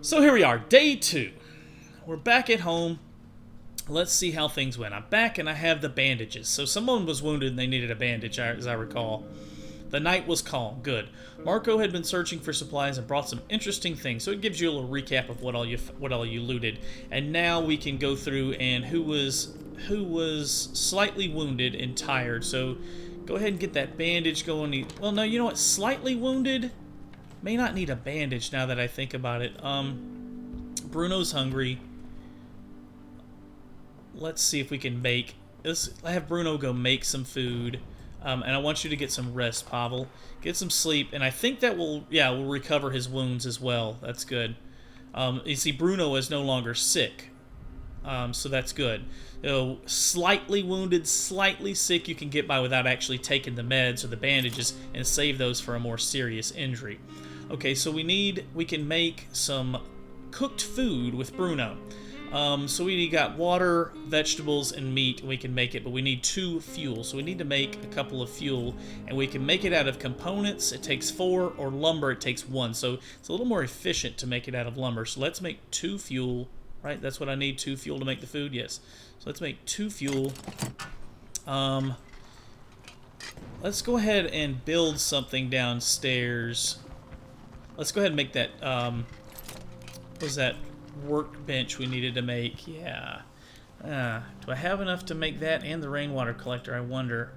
So here we are, day 2. We're back at home. Let's see how things went. I'm back and I have the bandages. So someone was wounded and they needed a bandage, as I recall. The night was calm. Good. Marco had been searching for supplies and brought some interesting things. So it gives you a little recap of what all you looted. And now we can go through and who was slightly wounded and tired. So go ahead and get that bandage going. Well, no, you know what? Slightly wounded may not need a bandage now that I think about it. Bruno's hungry. Let's see if we can make... Let's have Bruno go make some food. And I want you to get some rest, Pavel. Get some sleep, and I think that will recover his wounds as well. That's good. You see, Bruno is no longer sick, so that's good. Slightly wounded, slightly sick, you can get by without actually taking the meds or the bandages and save those for a more serious injury. Okay, so we can make some cooked food with Bruno. So we got water, vegetables, and meat, and we can make it, but we need 2 fuel. So we need to make a couple of fuel, and we can make it out of components. It takes 4, or lumber, it takes 1. So it's a little more efficient to make it out of lumber. So let's make 2 fuel, right? That's what I need, 2 fuel to make the food, yes. So let's make 2 fuel. Let's go ahead and build something downstairs. Let's go ahead and make that, what was that workbench we needed to make? Yeah. Do I have enough to make that and the rainwater collector? I wonder.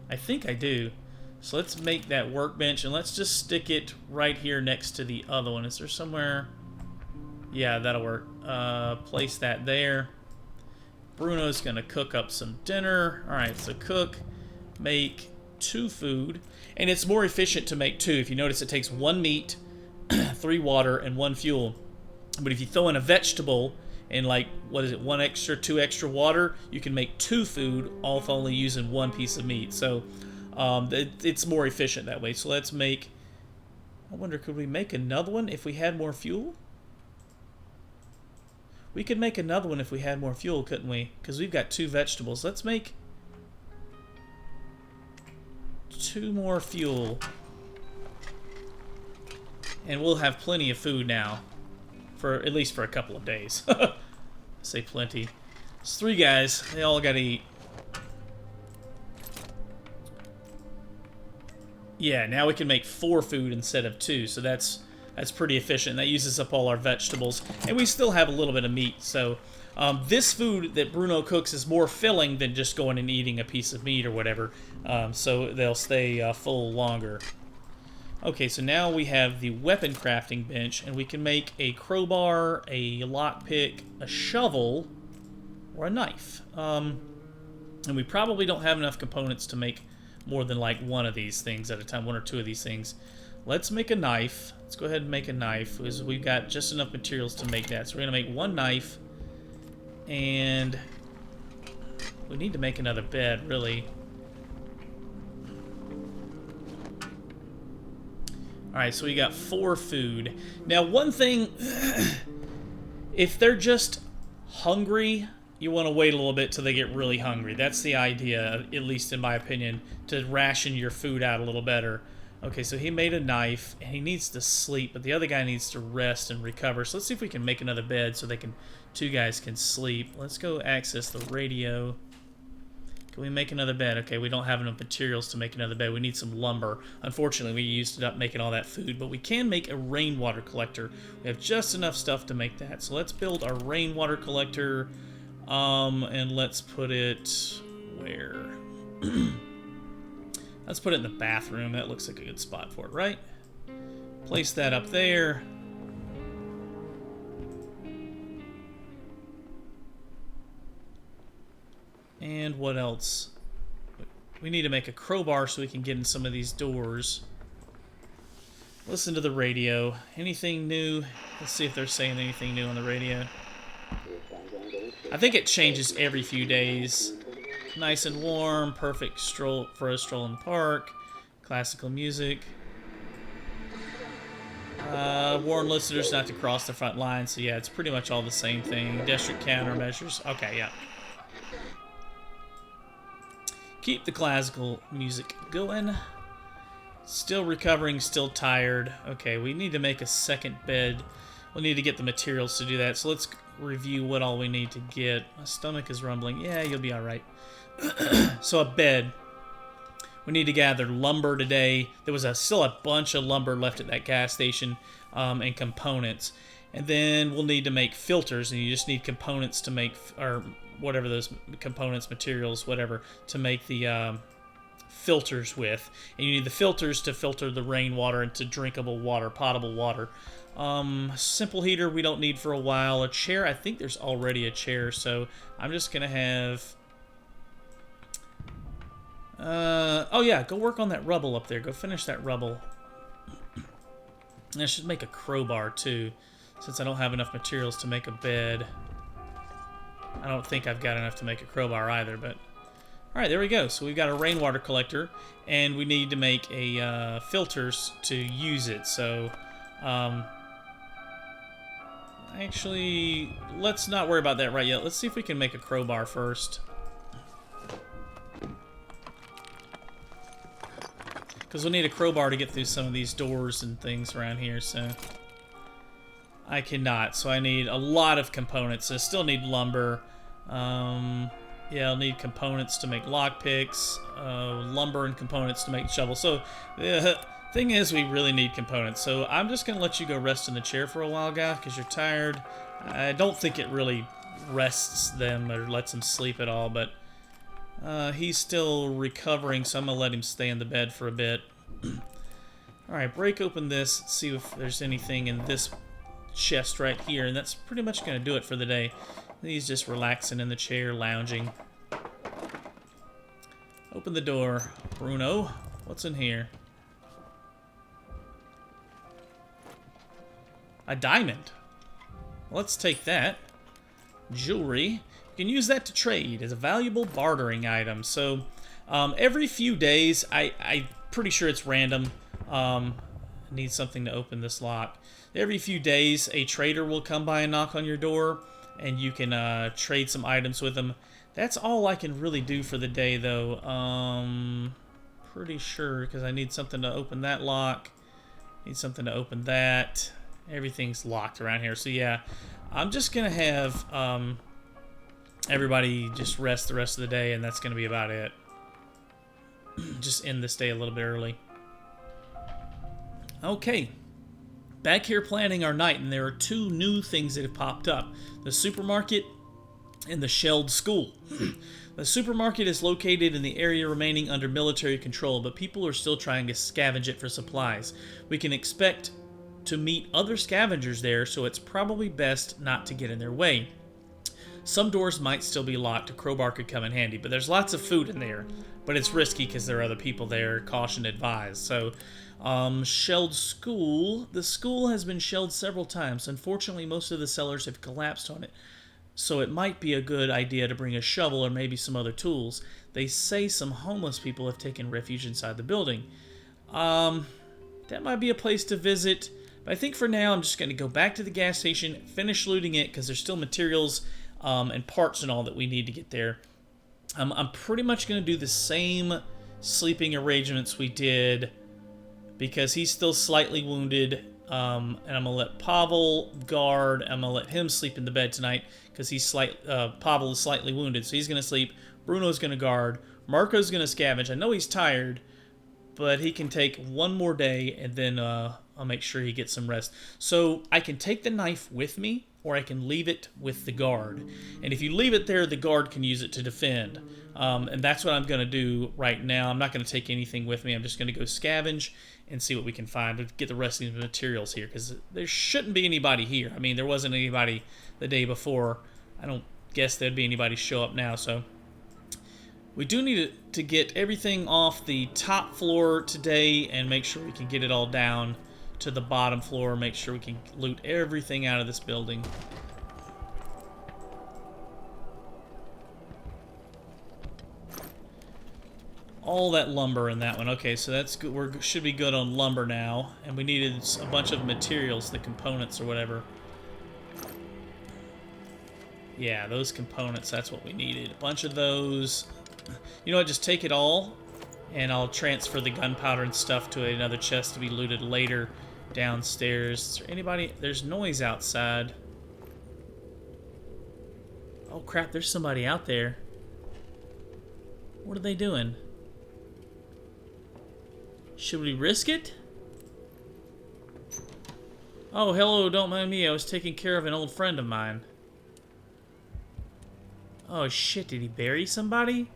I think I do. So let's make that workbench, and let's just stick it right here next to the other one. Is there somewhere? Yeah, that'll work. Place that there. Bruno's gonna cook up some dinner. Alright, so cook, make 2 food. And it's more efficient to make 2. If you notice, it takes 1 meat, 3 water, and 1 fuel. But if you throw in a vegetable and, like, what is it, 1 extra, 2 extra water, you can make 2 food, all with only using 1 piece of meat. So it's more efficient that way. So let's make, I wonder, could we make another one if we had more fuel? We could make another one if we had more fuel, couldn't we? Because we've got 2 vegetables. Let's make 2 more fuel. And we'll have plenty of food now. For at least for a couple of days. Say plenty. It's 3 guys. They all gotta eat. Yeah, now we can make 4 food instead of 2, so that's pretty efficient. That uses up all our vegetables, and we still have a little bit of meat. So this food that Bruno cooks is more filling than just going and eating a piece of meat or whatever. So they'll stay full longer. Okay, so now we have the weapon crafting bench, and we can make a crowbar, a lockpick, a shovel, or a knife. And we probably don't have enough components to make more than like 1 of these things at a time, 1 or 2 of these things. Let's make a knife. Let's go ahead and make a knife, because we've got just enough materials to make that. So we're going to make 1 knife, and we need to make another bed, really. Alright, so we got 4 food. Now, one thing, if they're just hungry, you want to wait a little bit till they get really hungry. That's the idea, at least in my opinion, to ration your food out a little better. Okay, so he made a knife, and he needs to sleep, but the other guy needs to rest and recover. So let's see if we can make another bed so 2 guys can sleep. Let's go access the radio. Can we make another bed? Okay, we don't have enough materials to make another bed. We need some lumber. Unfortunately, we used it up making all that food, but we can make a rainwater collector. We have just enough stuff to make that. So let's build our rainwater collector, and let's put it where? Let's put it in the bathroom. That looks like a good spot for it, right? Place that up there. And what else? We need to make a crowbar so we can get in some of these doors. Listen to the radio. Anything new? Let's see if they're saying anything new on the radio. I think it changes every few days. Nice and warm, perfect stroll for a stroll in the park. Classical music. Warn listeners not to cross the front line. So yeah, it's pretty much all the same thing. District countermeasures. Okay, yeah. Keep the classical music going. Still recovering, still tired. Okay, we need to make a second bed. we'll need to get the materials to do that. So let's review what all we need to get. My stomach is rumbling. Yeah, you'll be all right. So a bed. We need to gather lumber today. There was still a bunch of lumber left at that gas station, and components. And then we'll need to make filters, and you just need components to make, or whatever those components, materials, whatever, to make the filters with. And you need the filters to filter the rainwater into drinkable water, potable water. Simple heater we don't need for a while. A chair, I think there's already a chair, so I'm just going to have... oh yeah, go work on that rubble up there. Go finish that rubble. And I should make a crowbar too, since I don't have enough materials to make a bed. I don't think I've got enough to make a crowbar either, but... Alright, there we go. So we've got a rainwater collector, and we need to make a filters to use it. So, actually, let's not worry about that right yet. Let's see if we can make a crowbar first. Because we'll need a crowbar to get through some of these doors and things around here, so... I cannot, so I need a lot of components. I still need lumber. Yeah, I'll need components to make lockpicks, lumber and components to make shovels. So, the thing is, we really need components. So, I'm just going to let you go rest in the chair for a while, guys, because you're tired. I don't think it really rests them or lets them sleep at all, but he's still recovering, so I'm going to let him stay in the bed for a bit. Alright, break open this, see if there's anything in this chest right here, and that's pretty much going to do it for the day. He's just relaxing in the chair, lounging. Open the door. Bruno, what's in here? A diamond. Let's take that. Jewelry. You can use that to trade as a valuable bartering item. So, every few days, I'm pretty sure it's random. I need something to open this lock. Every few days, a trader will come by and knock on your door, and you can trade some items with them. That's all I can really do for the day, though. Pretty sure, because I need something to open that lock. Need something to open that. Everything's locked around here. So, yeah, I'm just going to have everybody just rest the rest of the day, and that's going to be about it. Just end this day a little bit early. Okay. Back here planning our night, and there are two new things that have popped up. The supermarket and the shelled school. The supermarket is located in the area remaining under military control, but people are still trying to scavenge it for supplies. We can expect to meet other scavengers there, so it's probably best not to get in their way. Some doors might still be locked. A crowbar could come in handy, but there's lots of food in there. But it's risky because there are other people there. Caution advised. So, shelled school. The school has been shelled several times. Unfortunately, most of the cellars have collapsed on it. So it might be a good idea to bring a shovel or maybe some other tools. They say some homeless people have taken refuge inside the building. That might be a place to visit. But I think for now, I'm just going to go back to the gas station, finish looting it, because there's still materials and parts and all that we need to get there. I'm pretty much going to do the same sleeping arrangements we did, because he's still slightly wounded, and I'm going to let Pavel guard. I'm going to let him sleep in the bed tonight, because Pavel is slightly wounded, so he's going to sleep. Bruno's going to guard. Marco's going to scavenge. I know he's tired, but he can take one more day, and then I'll make sure he gets some rest. So I can take the knife with me, or I can leave it with the guard. And if you leave it there, the guard can use it to defend. And that's what I'm going to do right now. I'm not going to take anything with me. I'm just going to go scavenge and see what we can find to get the rest of these materials here, because there shouldn't be anybody here. I mean, there wasn't anybody the day before. I don't guess there'd be anybody show up now, so... We do need to get everything off the top floor today and make sure we can get it all down to the bottom floor. Make sure we can loot everything out of this building. All that lumber in that one. Okay, so that's good. We should be good on lumber now. And we needed a bunch of materials, the components or whatever. Yeah, those components, that's what we needed. A bunch of those. You know what, just take it all, and I'll transfer the gunpowder and stuff to another chest to be looted later, downstairs. Is there anybody? There's noise outside. Oh crap, there's somebody out there. What are they doing? Should we risk it? Oh, hello, don't mind me. I was taking care of an old friend of mine. Oh shit, did he bury somebody?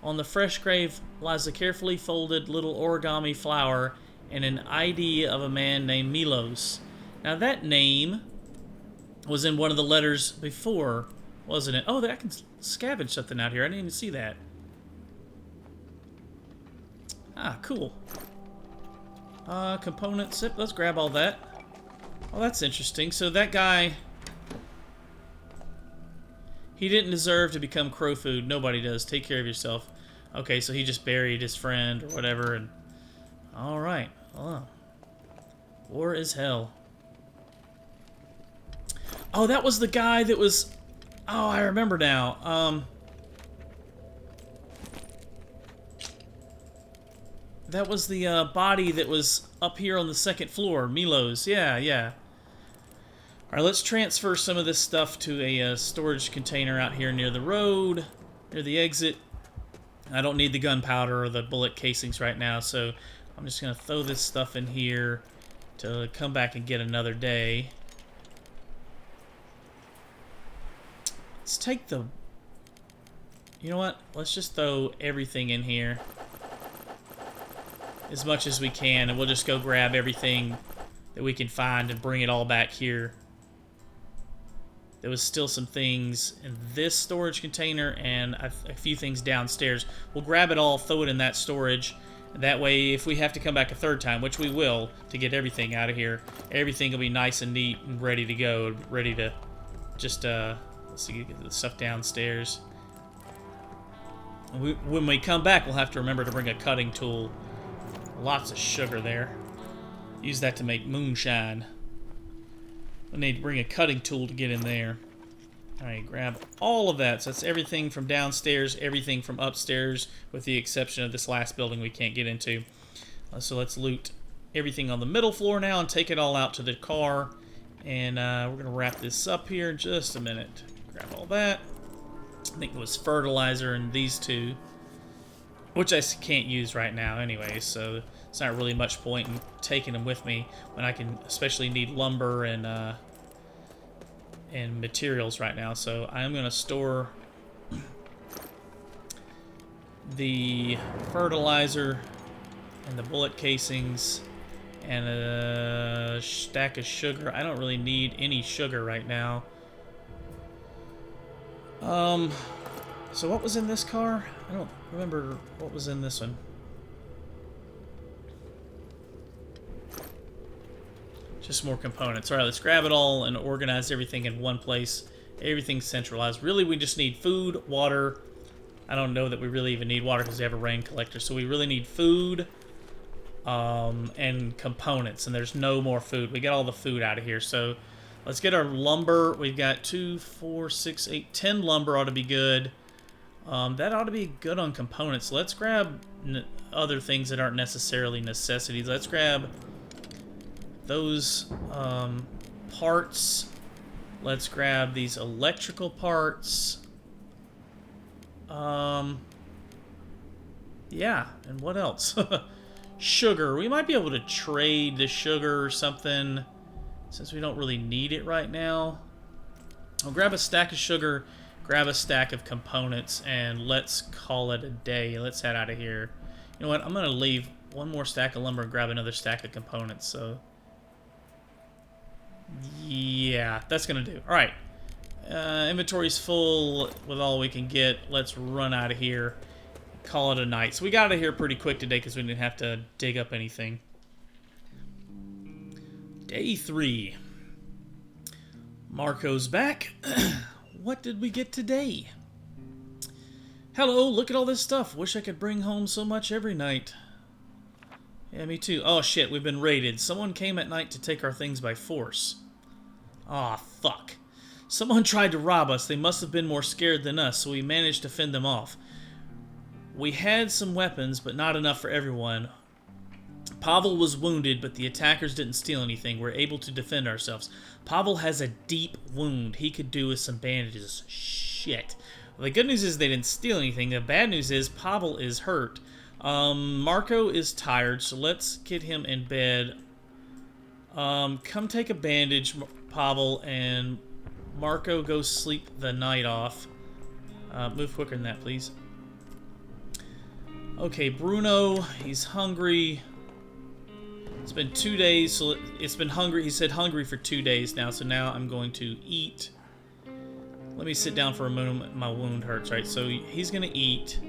On the fresh grave lies a carefully folded little origami flower and an ID of a man named Milos. Now that name was in one of the letters before, wasn't it? Oh, I can scavenge something out here. I didn't even see that. Ah, cool. Components. Yep, let's grab all that. Oh, that's interesting. So that guy, he didn't deserve to become crow food. Nobody does. Take care of yourself. Okay, so he just buried his friend or whatever. And all right. Oh. War is hell. Oh, that was the guy that was... Oh, I remember now. That was the body that was up here on the second floor. Milos. Yeah, yeah. Alright, let's transfer some of this stuff to a storage container out here near the road, near the exit. I don't need the gunpowder or the bullet casings right now, so I'm just going to throw this stuff in here to come back and get another day. Let's take the... You know what? Let's just throw everything in here as much as we can, and we'll just go grab everything that we can find and bring it all back here. There was still some things in this storage container and a few things downstairs. We'll grab it all, throw it in that storage. That way, if we have to come back a third time, which we will, to get everything out of here, everything will be nice and neat and ready to go. Ready to just, let's see, get the stuff downstairs. When we come back, we'll have to remember to bring a cutting tool. Lots of sugar there. Use that to make moonshine. We need to bring a cutting tool to get in there. Alright, grab all of that. So that's everything from downstairs, everything from upstairs, with the exception of this last building we can't get into. So let's loot everything on the middle floor now and take it all out to the car. And we're going to wrap this up here in just a minute. Grab all that. I think it was fertilizer and these two, which I can't use right now anyway, so it's not really much point in taking them with me when I can especially need lumber and materials right now. So I'm going to store the fertilizer and the bullet casings and a stack of sugar. I don't really need any sugar right now. So what was in this car? I don't remember what was in this one. Just more components. Alright, let's grab it all and organize everything in one place. Everything's centralized. Really, we just need food, water. I don't know that we really even need water because we have a rain collector. So we really need food and components. And there's no more food. We got all the food out of here. So let's get our lumber. We've got 2, 4, 6, 8, 10 lumber ought to be good. That ought to be good on components. Let's grab other things that aren't necessarily necessities. Let's grab those parts. Let's grab these electrical parts. Yeah, and what else? Sugar. We might be able to trade the sugar or something since we don't really need it right now. I'll grab a stack of sugar, grab a stack of components, and let's call it a day. Let's head out of here. You know what? I'm going to leave one more stack of lumber and grab another stack of components. So, yeah, that's going to do. All right. Inventory's full with all we can get. Let's run out of here. Call it a night. So we got out of here pretty quick today because we didn't have to dig up anything. Day 3. Marco's back. What did we get today? Hello, look at all this stuff. Wish I could bring home so much every night. Yeah, me too. Oh shit, we've been raided. Someone came at night to take our things by force. Aw, fuck. Someone tried to rob us. They must have been more scared than us, so we managed to fend them off. We had some weapons, but not enough for everyone. Pavel was wounded, but the attackers didn't steal anything. We're able to defend ourselves. Pavel has a deep wound. He could do with some bandages. Shit. Well, the good news is they didn't steal anything. The bad news is Pavel is hurt. Marco is tired, so let's get him in bed. Come take a bandage, Pavel, and Marco, go sleep the night off. Move quicker than that, please. Okay, Bruno, he's hungry. It's been 2 days, so it's been hungry. He said hungry for 2 days now, so now I'm going to eat. Let me sit down for a moment. My wound hurts, right? So he's going to eat.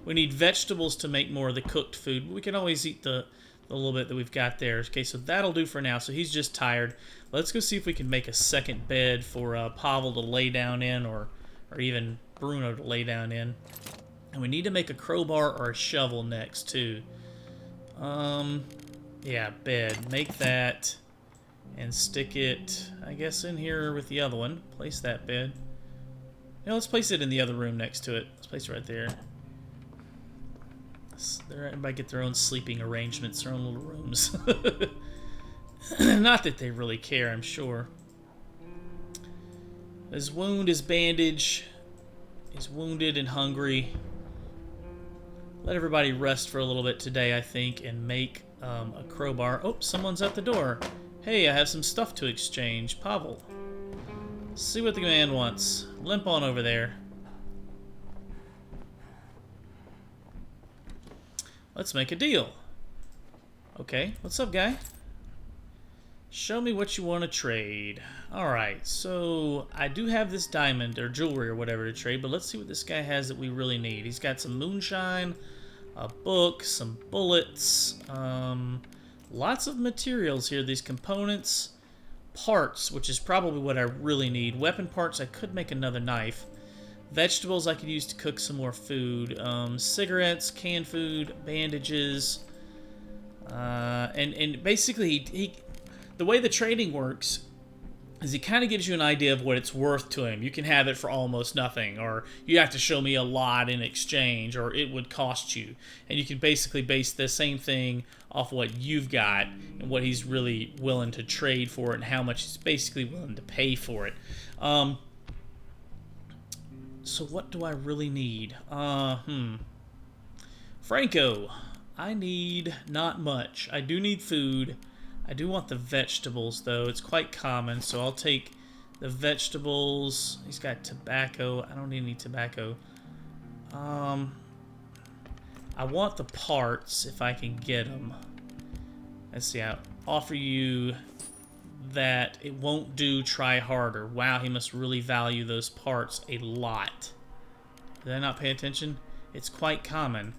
We need vegetables to make more of the cooked food. We can always eat the little bit that we've got there. Okay, so that'll do for now. So he's just tired. Let's go see if we can make a second bed for Pavel to lay down in, or even Bruno to lay down in. And we need to make a crowbar or a shovel next, too. Yeah, bed. Make that and stick it, I guess, in here with the other one. Place that bed. Yeah, let's place it in the other room next to it. Let's place it right there. Everybody get their own sleeping arrangements, their own little rooms. Not that they really care, I'm sure. His wound is bandaged. He's wounded and hungry. Let everybody rest for a little bit today, I think, and make a crowbar. Oh, someone's at the door. Hey, I have some stuff to exchange. Pavel. See what the man wants. Limp on over there. Let's make a deal. Okay, what's up, guy? Show me what you want to trade. Alright, so I do have this diamond or jewelry or whatever to trade, but let's see what this guy has that we really need. He's got some moonshine, a book, some bullets, lots of materials here. These components, parts, which is probably what I really need. Weapon parts, I could make another knife. Vegetables I could use to cook some more food. Cigarettes, canned food, bandages. And basically, the way the trading works is he kind of gives you an idea of what it's worth to him. You can have it for almost nothing, or you have to show me a lot in exchange, or it would cost you. And you can basically base the same thing off what you've got and what he's really willing to trade for it and how much he's basically willing to pay for it. So what do I really need? Franco, I need not much. I do need food. I do want the vegetables, though. It's quite common, so I'll take the vegetables. He's got tobacco. I don't need any tobacco. I want the parts, if I can get them. Let's see. I'll offer you that. It won't do. Try harder. Wow, he must really value those parts a lot. Did I not pay attention? It's quite common.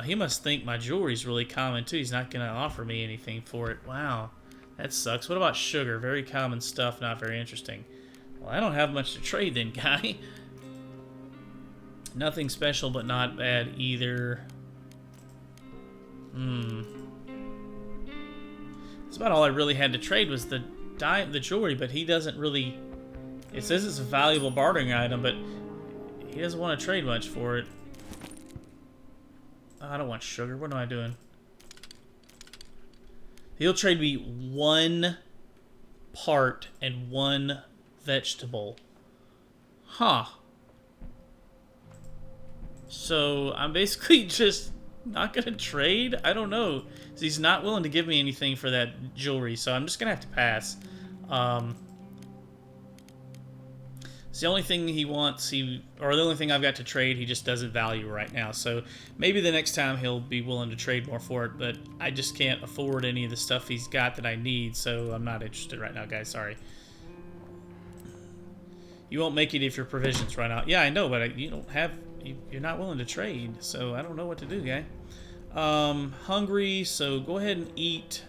He must think my jewelry's really common, too. He's not going to offer me anything for it. Wow. That sucks. What about sugar? Very common stuff, not very interesting. Well, I don't have much to trade then, guy. Nothing special, but not bad either. That's about all I really had to trade was the jewelry, but he doesn't really... It says it's a valuable bartering item, but he doesn't want to trade much for it. I don't want sugar. What am I doing? He'll trade me one part and one vegetable. Huh. So I'm basically just not going to trade? I don't know. He's not willing to give me anything for that jewelry, so I'm just going to have to pass. It's the only thing he wants, or the only thing I've got to trade, he just doesn't value right now. So maybe the next time he'll be willing to trade more for it, but I just can't afford any of the stuff he's got that I need, so I'm not interested right now, guys. Sorry. You won't make it if your provisions run out. Yeah, I know, but you don't have... You're not willing to trade, so I don't know what to do, guy. Hungry, so go ahead and eat.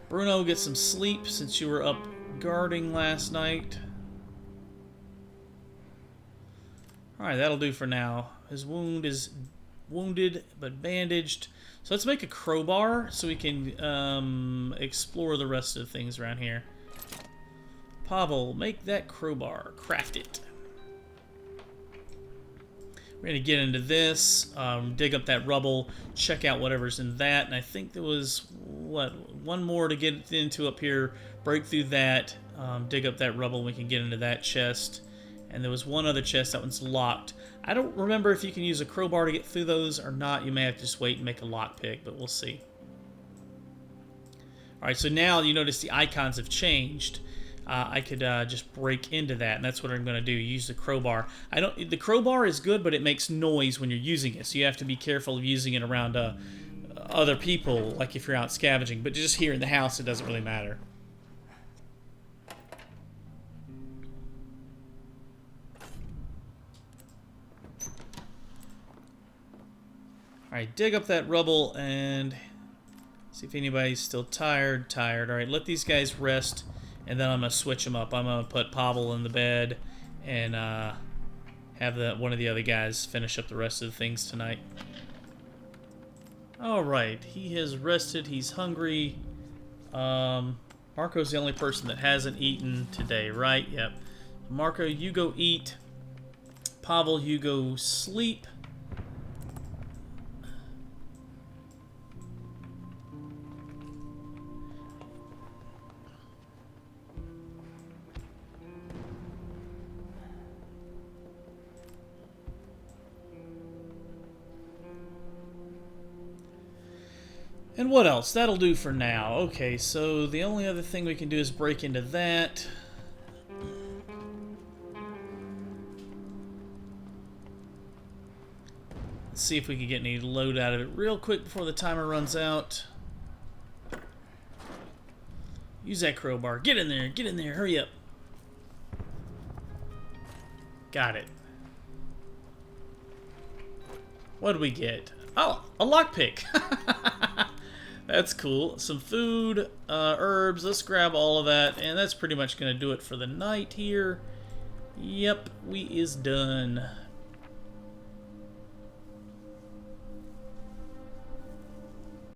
Bruno, get some sleep since you were up guarding last night. Alright, that'll do for now. His wound is wounded but bandaged. So let's make a crowbar so we can explore the rest of the things around here. Pavel, make that crowbar. Craft it. We're going to get into this, dig up that rubble, check out whatever's in that, and I think there was, what, one more to get into up here, break through that, dig up that rubble, and we can get into that chest. And there was one other chest, that one's locked. I don't remember if you can use a crowbar to get through those or not. You may have to just wait and make a lockpick, but we'll see. Alright, so now you notice the icons have changed. I could just break into that, and that's what I'm going to do. Use the crowbar. The crowbar is good, but it makes noise when you're using it, so you have to be careful of using it around other people, like if you're out scavenging. But just here in the house, it doesn't really matter. Alright, dig up that rubble and see if anybody's still tired. Alright, let these guys rest, and then I'm going to switch them up. I'm going to put Pavel in the bed and have one of the other guys finish up the rest of the things tonight. Alright, he has rested. He's hungry. Marco's the only person that hasn't eaten today, right? Yep. Marco, you go eat. Pavel, you go sleep. And what else? That'll do for now. Okay, so the only other thing we can do is break into that. Let's see if we can get any load out of it real quick before the timer runs out. Use that crowbar. Get in there, hurry up. Got it. What do we get? Oh, a lockpick. That's cool. Some food, herbs. Let's grab all of that, and that's pretty much going to do it for the night here. Yep, we is done.